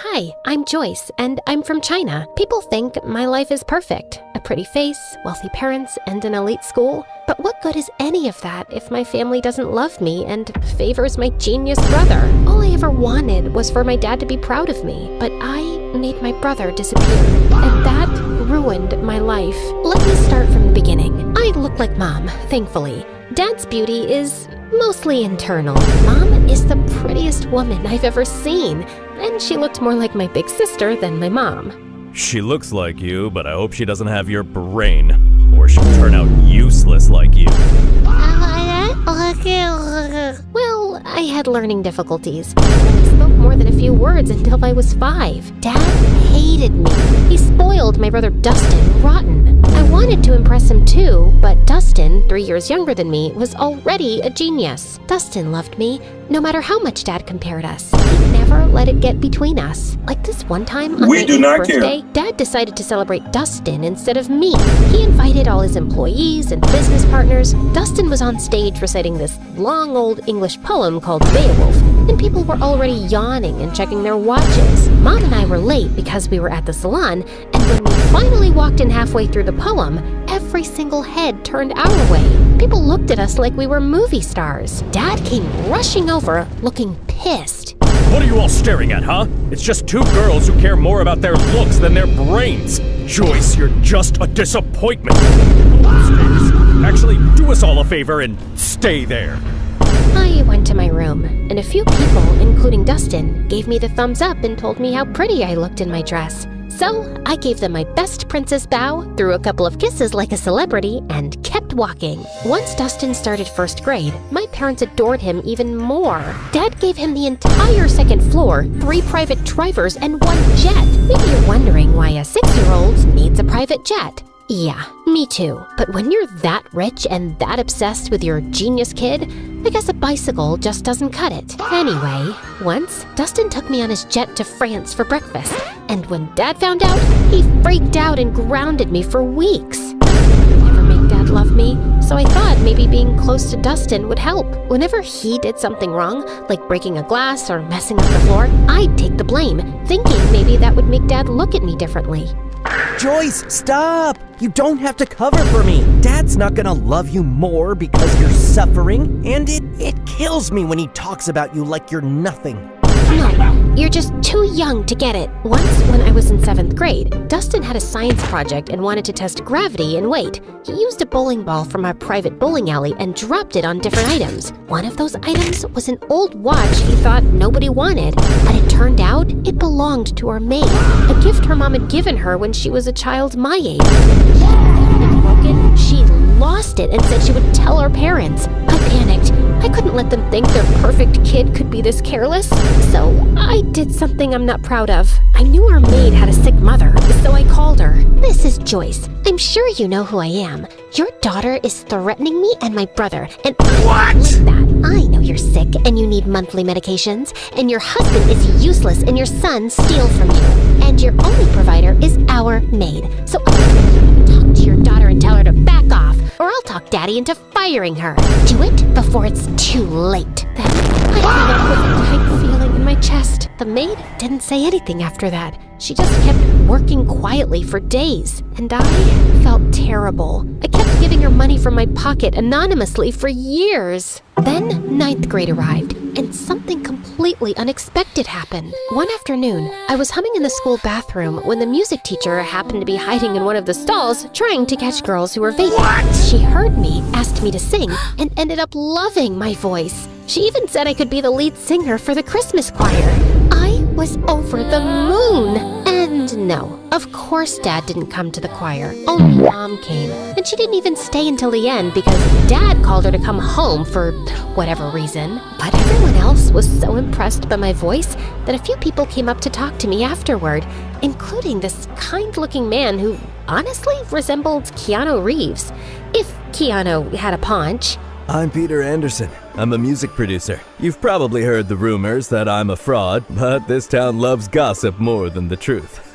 Hi, I'm Joyce, and I'm from China. People think my life is perfect. A pretty face, wealthy parents, and an elite school. But what good is any of that if my family doesn't love me and favors my genius brother? All I ever wanted was for my dad to be proud of me, but I made my brother disappear, and that ruined my life. Let me start from the beginning. I look like Mom, thankfully. Dad's beauty is mostly internal. Mom is the prettiest woman I've ever seen, and she looked more like my big sister than my mom. She looks like you, but I hope she doesn't have your brain, or she'll turn out useless like you. Well, I had learning difficulties. I spoke more than a few words until I was 5. Dad hated me. He spoiled my brother Dustin rotten. I wanted to impress him too, but Dustin, 3 years younger than me, was already a genius. Dustin loved me, no matter how much Dad compared us. He never let it get between us. Like this one time on my 8th birthday, Dad decided to celebrate Dustin instead of me. He invited all his employees and business partners. Dustin was on stage reciting this long old English poem called Beowulf, and people were already yawning and checking their watches. Mom and I were late because we were at the salon, and when we finally walked in halfway through the poem, every single head turned our way. People looked at us like we were movie stars. Dad came rushing over, looking pissed. What are you all staring at, huh? It's just two girls who care more about their looks than their brains. Joyce, you're just a disappointment. Actually, do us all a favor and stay there. I went to my room, and a few people, including Dustin, gave me the thumbs up and told me how pretty I looked in my dress. So I gave them my best princess bow, threw a couple of kisses like a celebrity, and kept walking. Once Dustin started first grade, my parents adored him even more. Dad gave him the entire second floor, 3 private drivers, and 1 jet. Maybe you're wondering why a 6-year-old needs a private jet. Yeah, me too. But when you're that rich and that obsessed with your genius kid, I guess a bicycle just doesn't cut it. Anyway, once, Dustin took me on his jet to France for breakfast, and when Dad found out, he freaked out and grounded me for weeks. I would never make Dad love me, so I thought maybe being close to Dustin would help. Whenever he did something wrong, like breaking a glass or messing up the floor, I'd take the blame, thinking maybe that would make Dad look at me differently. Joyce, stop! You don't have to cover for me. Dad's not gonna love you more because you're suffering, and it kills me when he talks about you like you're nothing. No, you're just too young to get it. Once, when I was in 7th grade, Dustin had a science project and wanted to test gravity and weight. He used a bowling ball from our private bowling alley and dropped it on different items. One of those items was an old watch he thought nobody wanted, but it turned out it belonged to our maid, a gift her mom had given her when she was a child my age. Broken, she lost it and said she would tell our parents. I panicked. I couldn't let them think their perfect kid could be this careless, so I did something I'm not proud of. I knew our maid had a sick mother, so I called her. This is Joyce. I'm sure you know who I am. Your daughter is threatening me and my brother, and I don't like that. I know you're sick and you need monthly medications, and your husband is useless and your son steals from you, and your only provider is our maid. So I'll talk to your daughter and tell her to back off, or I'll talk Daddy into firing her. Do it before it's too late. Then I came up with a tight feeling in my chest. The maid didn't say anything after that. She just kept working quietly for days, and I felt terrible. I kept giving her money from my pocket anonymously for years. Then 9th grade arrived, and something completely unexpected happened. One afternoon, I was humming in the school bathroom when the music teacher happened to be hiding in one of the stalls trying to catch girls who were vaping. She heard me, asked me to sing, and ended up loving my voice. She even said I could be the lead singer for the Christmas choir. I was over the moon. And no, of course Dad didn't come to the choir. Only Mom came. And she didn't even stay until the end because Dad called her to come home for whatever reason. But everyone else was so impressed by my voice that a few people came up to talk to me afterward, including this kind-looking man who honestly resembled Keanu Reeves, if Keanu had a paunch. I'm Peter Anderson. I'm a music producer. You've probably heard the rumors that I'm a fraud, but this town loves gossip more than the truth.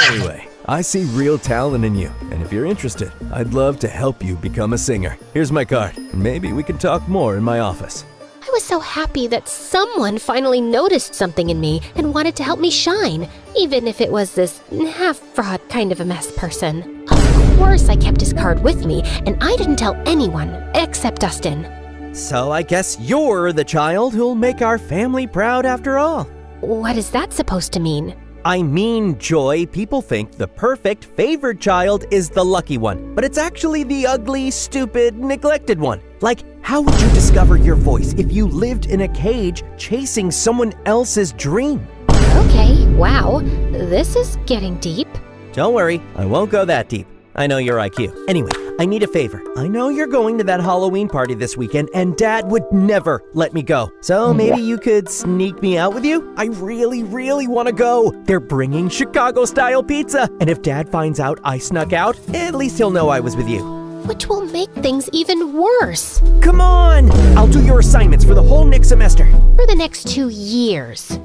Anyway, I see real talent in you, and if you're interested, I'd love to help you become a singer. Here's my card. Maybe we can talk more in my office. I was so happy that someone finally noticed something in me and wanted to help me shine, even if it was this half-fraud kind of a mess person. Of course I kept his card with me, and I didn't tell anyone except Dustin. So I guess you're the child who'll make our family proud after all. What is that supposed to mean? I mean, Joy, people think the perfect favored child is the lucky one, but it's actually the ugly, stupid, neglected one. Like, how would you discover your voice if you lived in a cage chasing someone else's dream? Okay, wow, this is getting deep. Don't worry, I won't go that deep. I know your IQ. Anyway, I need a favor. I know you're going to that Halloween party this weekend, and Dad would never let me go. So maybe you could sneak me out with you? I really, really want to go. They're bringing Chicago-style pizza. And if Dad finds out I snuck out, at least he'll know I was with you. Which will make things even worse. Come on! I'll do your assignments for the whole next semester. For the next 2 years.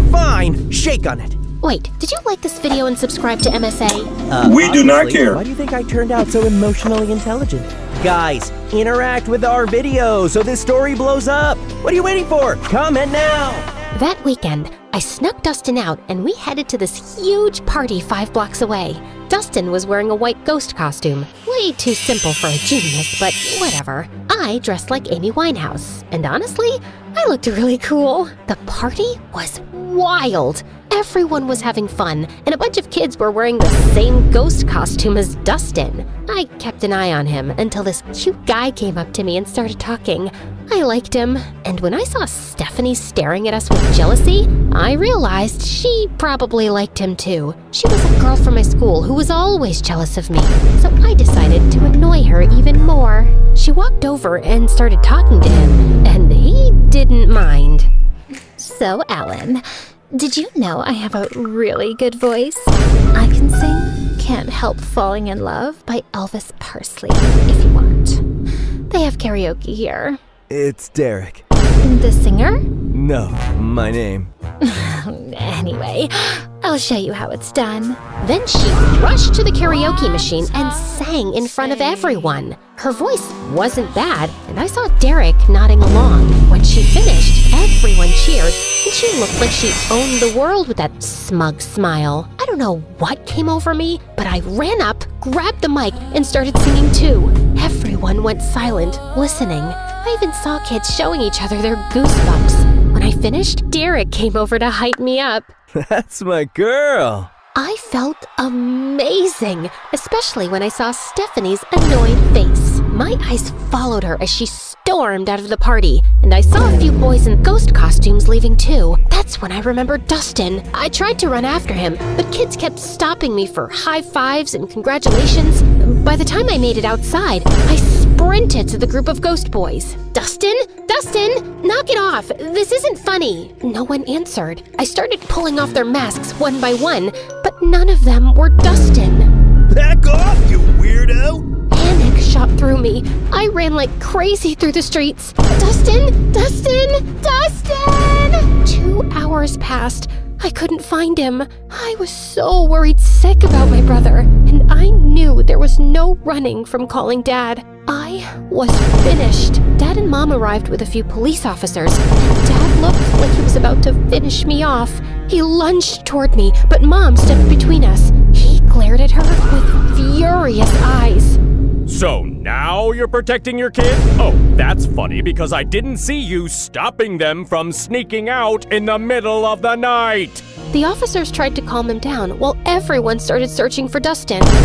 Fine. Shake on it. Wait, did you like this video and subscribe to MSA? We do not Obviously. care. Why do you think I turned out so emotionally intelligent? Guys, interact with our video so this story blows up. What are you waiting for? Comment now. That weekend, I snuck Dustin out and we headed to this huge party 5 blocks away. Dustin was wearing a white ghost costume. Way too simple for a genius, but whatever. I dressed like Amy Winehouse, and honestly, I looked really cool. The party was wild. Everyone was having fun, and a bunch of kids were wearing the same ghost costume as Dustin. I kept an eye on him until this cute guy came up to me and started talking. I liked him, and when I saw Stephanie staring at us with jealousy, I realized she probably liked him too. She was a girl from my school who was always jealous of me, so I decided to annoy her even more. She walked over and started talking to him, and he didn't mind. So, Alan, did you know I have a really good voice? I can sing Can't Help Falling in Love by Elvis Presley, if you want. They have karaoke here. It's Derek. The singer? No, my name. Anyway, I'll show you how it's done. Then she rushed to the karaoke machine and sang in front of everyone. Her voice wasn't bad, and I saw Derek nodding along. When she finished, everyone cheered, and she looked like she owned the world with that smug smile. I don't know what came over me, but I ran up, grabbed the mic, and started singing too. Everyone went silent, listening. I even saw kids showing each other their goosebumps. When I finished, Derek came over to hype me up. That's my girl. I felt amazing, especially when I saw Stephanie's annoyed face. My eyes followed her as she stormed out of the party, and I saw a few boys in ghost costumes leaving too. That's when I remembered Dustin. I tried to run after him, but kids kept stopping me for high fives and congratulations. By the time I made it outside, I sprinted to the group of ghost boys. Dustin? Dustin! Knock it off! This isn't funny! No one answered. I started pulling off their masks one by one, but none of them were Dustin. Back off, you weirdo! Panic shot through me. I ran like crazy through the streets. Dustin! Dustin! Dustin! 2 hours passed. I couldn't find him. I was so worried sick about my brother, and I knew there was no running from calling Dad. I was finished. Dad and Mom arrived with a few police officers, and Dad looked like he was about to finish me off. He lunged toward me, but Mom stepped between us. He glared at her with furious eyes. So now you're protecting your kid? Oh, that's funny because I didn't see you stopping them from sneaking out in the middle of the night. The officers tried to calm him down while everyone started searching for Dustin. Still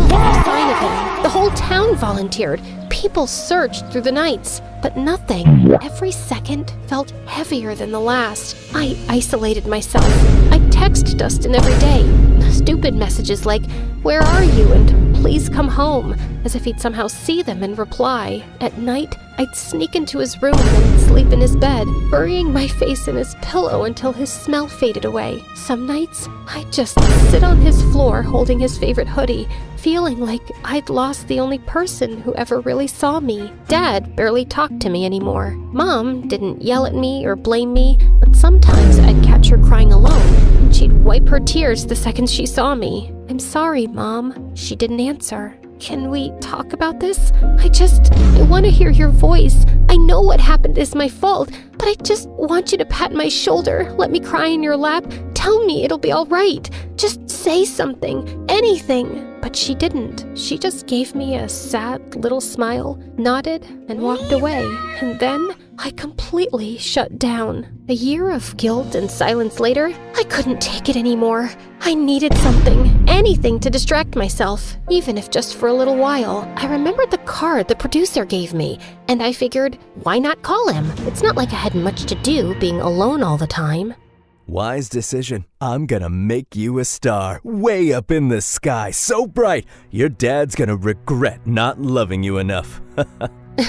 no sign of him. The whole town volunteered. People searched through the nights, but nothing. Every second felt heavier than the last. I isolated myself. I text Dustin every day. Stupid messages like, "Where are you?" and "Please come home," as if he'd somehow see them and reply. At night, I'd sneak into his room and sleep in his bed, burying my face in his pillow until his smell faded away. Some nights, I'd just sit on his floor holding his favorite hoodie, feeling like I'd lost the only person who ever really saw me. Dad barely talked to me anymore. Mom didn't yell at me or blame me, but sometimes I'd catch her crying alone, and she'd wipe her tears the second she saw me. "I'm sorry, Mom." She didn't answer. can we talk about this? I want to hear your voice. I know what happened is my fault, but I just want you to pat my shoulder, let me cry in your lap, tell me it'll be all right. Just say something, anything. But she didn't. She just gave me a sad little smile, nodded, and walked away. And then I completely shut down. A year of guilt and silence later, I couldn't take it anymore. I needed something, anything to distract myself, even if just for a little while. I remembered the card the producer gave me, and I figured, why not call him? It's not like I had much to do being alone all the time. Wise decision. I'm gonna make you a star, way up in the sky, so bright, your dad's gonna regret not loving you enough.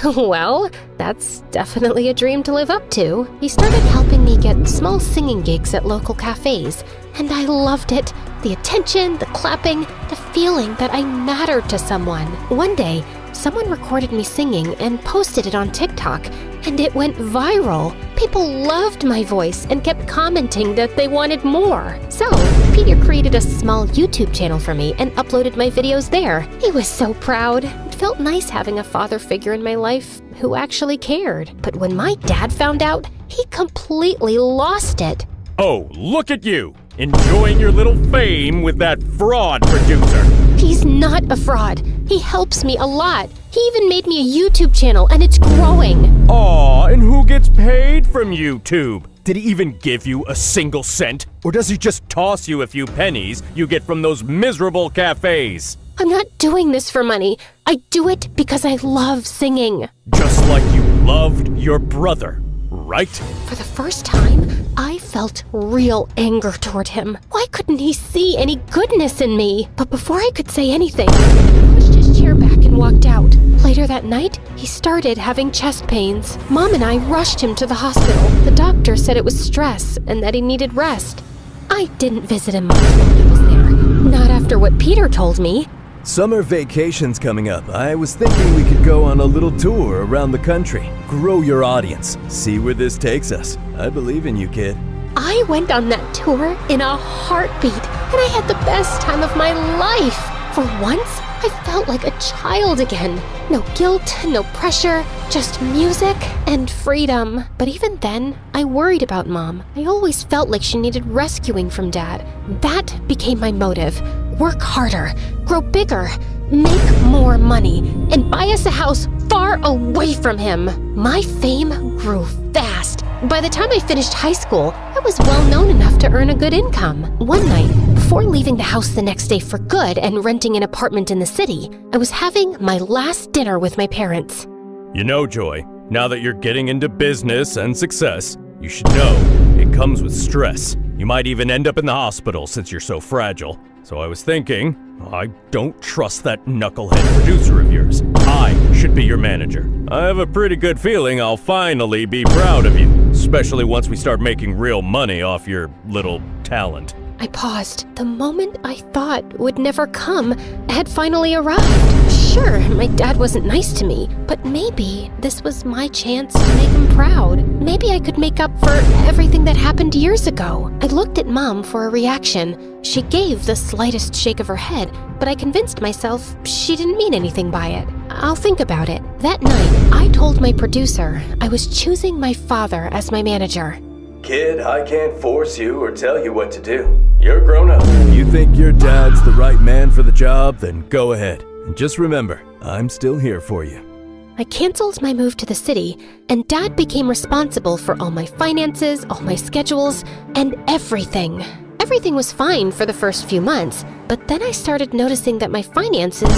Well, that's definitely a dream to live up to. He started helping me get small singing gigs at local cafes, and I loved it. The attention, the clapping, the feeling that I mattered to someone. One day, someone recorded me singing and posted it on TikTok, and it went viral. People loved my voice and kept commenting that they wanted more. So, Peter created a small YouTube channel for me and uploaded my videos there. He was so proud. It felt nice having a father figure in my life who actually cared. But when my dad found out, he completely lost it. Oh, look at you! Enjoying your little fame with that fraud producer! He's not a fraud. He helps me a lot. He even made me a YouTube channel, and it's growing. Aw, and who gets paid from YouTube? Did he even give you a single cent? Or does he just toss you a few pennies you get from those miserable cafes? I'm not doing this for money. I do it because I love singing. Just like you loved your brother, right? For the first time, I felt real anger toward him. Why couldn't he see any goodness in me? But before I could say anything, he pushed his chair back and walked out. Later that night, he started having chest pains. Mom and I rushed him to the hospital. The doctor said it was stress and that he needed rest. I didn't visit him much while he was there. Not after what Peter told me. Summer vacation's coming up. I was thinking we could go on a little tour around the country. Grow your audience. See where this takes us. I believe in you, kid. I went on that tour in a heartbeat, and I had the best time of my life. For once, I felt like a child again. No guilt, no pressure, just music and freedom. But even then, I worried about Mom. I always felt like she needed rescuing from Dad. That became my motive. Work harder, grow bigger, make more money, and buy us a house far away from him. My fame grew fast. By the time I finished high school, I was well known enough to earn a good income. One night, before leaving the house the next day for good and renting an apartment in the city, I was having my last dinner with my parents. You know, Joy, now that you're getting into business and success, you should know it comes with stress. You might even end up in the hospital since you're so fragile. So I was thinking, I don't trust that knucklehead producer of yours. I should be your manager. I have a pretty good feeling I'll finally be proud of you, especially once we start making real money off your little talent. I paused. The moment I thought would never come had finally arrived. Sure, my dad wasn't nice to me, but maybe this was my chance to make him proud. Maybe I could make up for everything that happened years ago. I looked at Mom for a reaction. She gave the slightest shake of her head, but I convinced myself she didn't mean anything by it. I'll think about it. That night, I told my producer I was choosing my father as my manager. Kid, I can't force you or tell you what to do. You're grown up. If you think your dad's the right man for the job, then go ahead. And just remember, I'm still here for you. I canceled my move to the city, and Dad became responsible for all my finances, all my schedules, and everything. Everything was fine for the first few months, but then I started noticing that my finances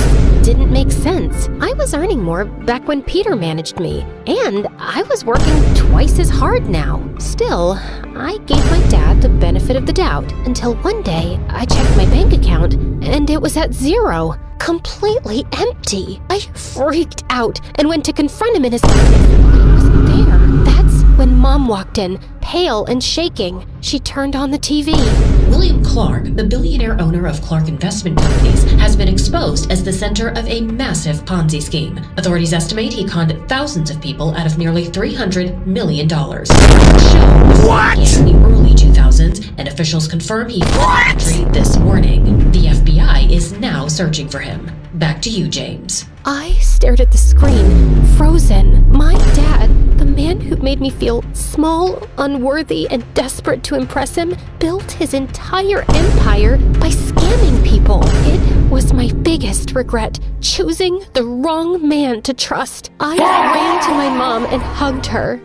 didn't make sense. I was earning more back when Peter managed me, and I was working twice as hard now. Still, I gave my dad the benefit of the doubt until one day I checked my bank account and it was at zero. Completely empty. I freaked out and went to confront him in his office. He wasn't there. That's when Mom walked in, pale and shaking. She turned on the TV. William Clark, the billionaire owner of Clark Investment Companies, has been exposed as the center of a massive Ponzi scheme. Authorities estimate he conned thousands of people out of nearly $300 million. What? In the early 2000s, and officials confirm he fled the country this morning. The FBI is now searching for him. back to you, James. I stared at the screen, frozen. My dad, the man who made me feel small, unworthy, and desperate to impress him, built his entire empire by scamming people. It was my biggest regret, choosing the wrong man to trust. I ran to my mom and hugged her.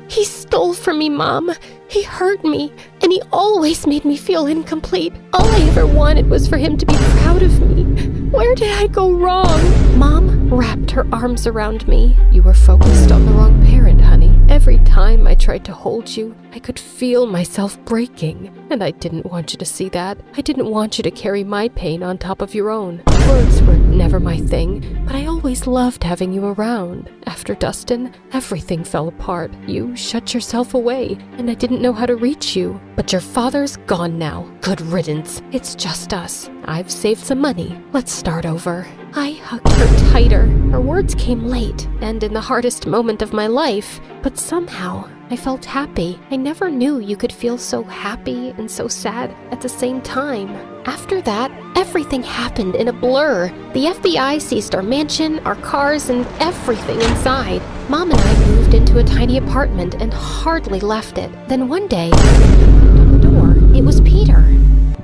He stole from me, Mom. He hurt me, and he always made me feel incomplete. All I ever wanted was for him to be proud of me. Where did I go wrong? Mom wrapped her arms around me. You were focused on the wrong parent, honey. Every time I tried to hold you, I could feel myself breaking. And I didn't want you to see that. I didn't want you to carry my pain on top of your own. Words were never my thing, but I always loved having you around. After Dustin, everything fell apart. You shut yourself away, and I didn't know how to reach you. But your father's gone now. Good riddance. It's just us. I've saved some money. Let's start over. I hugged her tighter. Her words came late, and in the hardest moment of my life, but somehow I felt happy. I never knew you could feel so happy and so sad at the same time. After that, everything happened in a blur. The FBI seized our mansion, our cars, and everything inside. Mom and I moved into a tiny apartment and hardly left it. Then one day, I knocked on the door. It was Peter.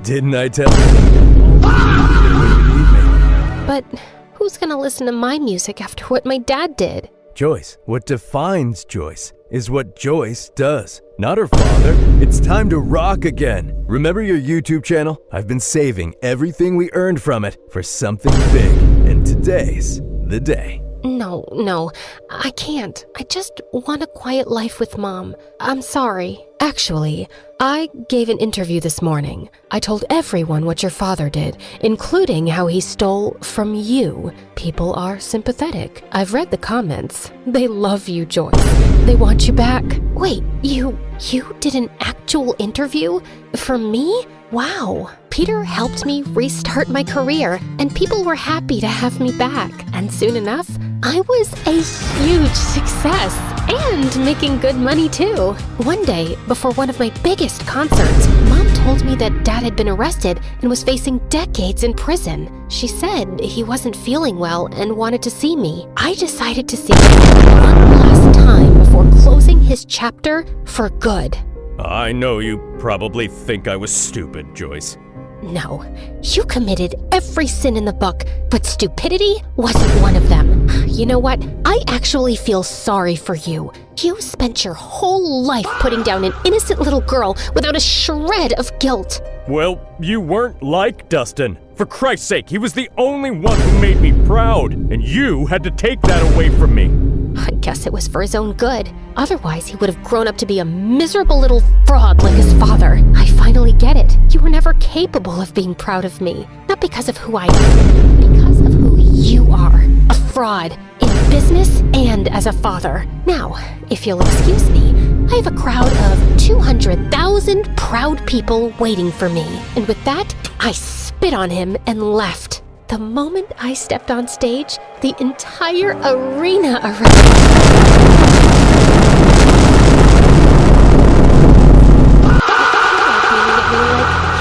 Didn't I tell you? But who's gonna listen to my music after what my dad did? Joyce, what defines Joyce is what Joyce does, not her father. It's time to rock again. Remember your YouTube channel? I've been saving everything we earned from it for something big, and today's the day. No, I can't. I just want a quiet life with Mom. I'm sorry. Actually, I gave an interview this morning. I told everyone what your father did, including how he stole from you. People are sympathetic. I've read the comments. They love you, Joyce. They want you back. Wait, you did an actual interview? For me? Wow. Peter helped me restart my career, and people were happy to have me back. And soon enough, I was a huge success and making good money too. One day, before one of my biggest concerts, Mom told me that Dad had been arrested and was facing decades in prison. She said he wasn't feeling well and wanted to see me. I decided to see him one last time before closing his chapter for good. I know you probably think I was stupid, Joyce. No, you committed every sin in the book, but stupidity wasn't one of them. You know what? I actually feel sorry for you. You spent your whole life putting down an innocent little girl without a shred of guilt. Well, you weren't like Dustin. For Christ's sake, he was the only one who made me proud, and you had to take that away from me. I guess it was for his own good. Otherwise, he would have grown up to be a miserable little fraud like his father. I finally get it. You were never capable of being proud of me. Not because of who I am, but because of who you are. A fraud, in business and as a father. Now, if you'll excuse me, I have a crowd of 200,000 proud people waiting for me. And with that, I spit on him and left. The moment I stepped on stage, the entire arena around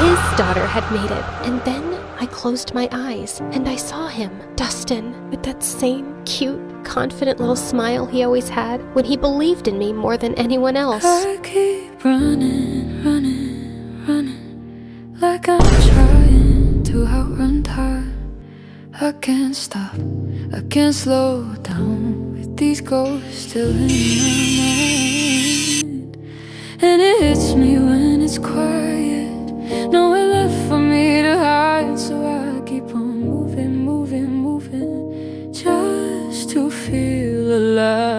his daughter had made it. And then I closed my eyes and I saw him, Dustin, with that same cute, confident little smile he always had when he believed in me more than anyone else. I keep running, like I'm trying to outrun time. I can't stop, I can't slow down with these ghosts still in my mind. And it hits me when it's quiet, nowhere left for me to hide. So I keep on moving, just to feel alive.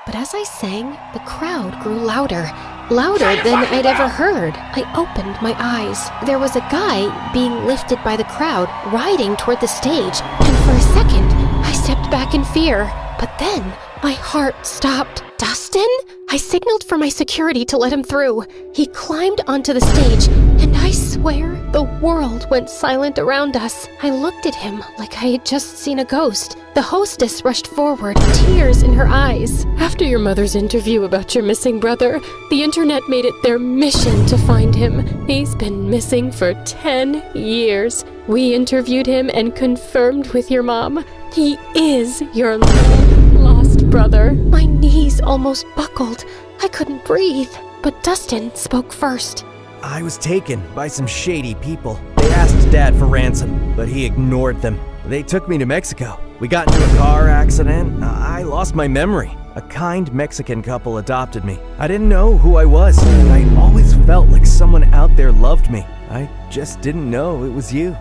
But as I sang, the crowd grew louder than I'd ever heard. I opened my eyes. There was a guy being lifted by the crowd, riding toward the stage, and for a second, I stepped back in fear. But then, my heart stopped. Dustin? I signaled for my security to let him through. He climbed onto the stage, and I swear the world went silent around us. I looked at him like I had just seen a ghost. The hostess rushed forward, tears in her eyes. After your mother's interview about your missing brother, the internet made it their mission to find him. He's been missing for 10 years. We interviewed him and confirmed with your mom. He is your long-lost brother. My knees almost buckled. I couldn't breathe. But Dustin spoke first. I was taken by some shady people. They asked Dad for ransom, but he ignored them. They took me to Mexico. We got into a car accident. I lost my memory. A kind Mexican couple adopted me. I didn't know who I was. I always felt like someone out there loved me. I just didn't know it was you.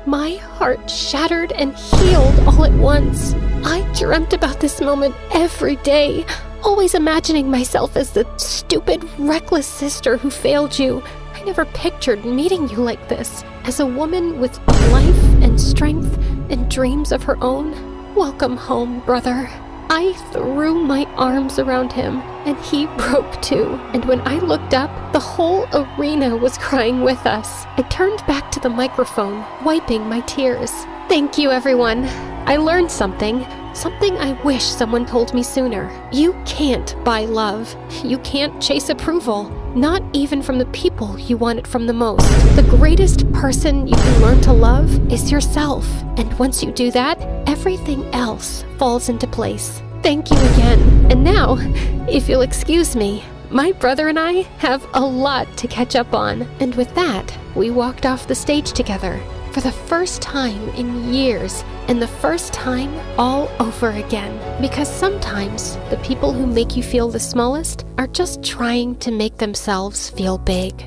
My heart shattered and healed all at once. I dreamt about this moment every day, always imagining myself as the stupid, reckless sister who failed you. I never pictured meeting you like this, as a woman with life and strength and dreams of her own. Welcome home, brother. I threw my arms around him, and he broke too. And when I looked up, the whole arena was crying with us. I turned back to the microphone, wiping my tears. Thank you, everyone. I learned something I wish someone told me sooner. You can't buy love. You can't chase approval. Not even from the people you want it from the most. The greatest person you can learn to love is yourself. And once you do that, everything else falls into place. Thank you again. And now, if you'll excuse me, my brother and I have a lot to catch up on. And with that, we walked off the stage together for the first time in years, and the first time all over again. Because sometimes the people who make you feel the smallest are just trying to make themselves feel big.